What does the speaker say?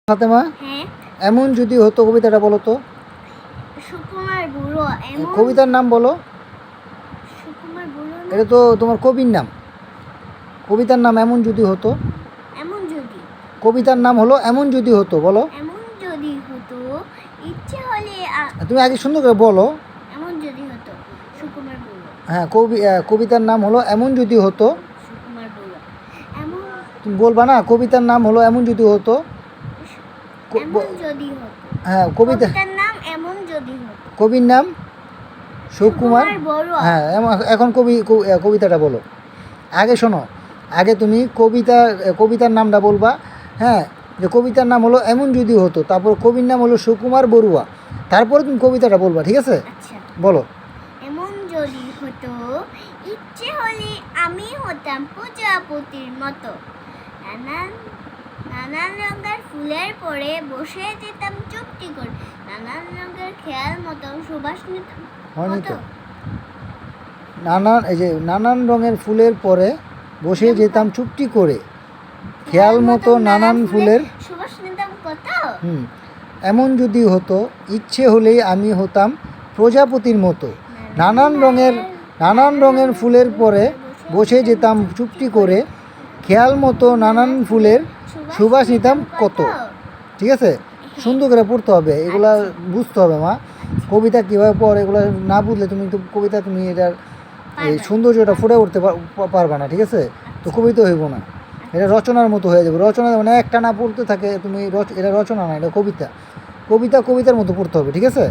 ফাতেমা, হ্যাঁ। এমন যদি হতো কবিতাটা বলো তো। সুকুমার বুড়ো এমন কবিতার নাম বলো। সুকুমার বুড়ো না? এটা তো তোমার কবির নাম। কবিতার নাম এমন যদি হতো। এমন যদি কবিতার নাম হলো এমন যদি হতো, বলো। এমন যদি হতো ইচ্ছে হলে তুমি আগে সুন্দর করে বলো। এমন যদি হতো সুকুমার বুড়ো। হ্যাঁ, কবিতার নাম হলো এমন যদি হতো। সুকুমার বুড়ো এমন তুমি বলবা না, কবিতার নাম হলো এমন যদি হতো। এমন যদি হতো। হ্যাঁ, কবিতার নাম এমন যদি হতো। কবির নাম সুকুমার। সুকুমার বুড়ো। হ্যাঁ, এখন কবিতাটা বলো। আগে শোনো, আগে তুমি কবিতার নামটা বলবা। হ্যাঁ, যে কবিতার নাম হলো এমন যদি হতো, তারপর কবির নাম হলো সুকুমার বড়ুয়া, তারপরে তুমি কবিতাটা বলবা, ঠিক আছে? আচ্ছা। বলো। এমন যদি হতো ইচ্ছে হলে আমি হতাম প্রজাপতির মতো, নানান নানান রঙের ফুলের পরে বসে যেতাম চুপটি করে, নানান রঙের খেয়াল মতো সুবাস নিতাম। হয়নি তো। নানান রঙের ফুলের পরে বসে যেতাম চুপটি করে, খেয়াল মতো নানান ফুলের সুবাস নিতাম কত। এমন যদি হতো ইচ্ছে হলেই আমি হতাম প্রজাপতির মতো, নানান রঙের ফুলের পরে বসে যেতাম চুপটি করে, খেয়াল মতো নানান ফুলের সুবাস নিতাম কত। ঠিক আছে? সুন্দর করে পড়তে হবে, এগুলা বুঝতে হবে মা। কবিতা কীভাবে পড়ে এগুলো না বুঝলে তুমি তুমি এটার এই সৌন্দর্যটা ফুটে উঠতে পারবা না, ঠিক আছে? তো কবিতা হইব না, এটা রচনার মতো হয়ে যাবে। রচনা মানে একটা না পড়তে থাকে তুমি, এটা রচনা না, এটা কবিতা। কবিতার মতো পড়তে হবে, ঠিক আছে?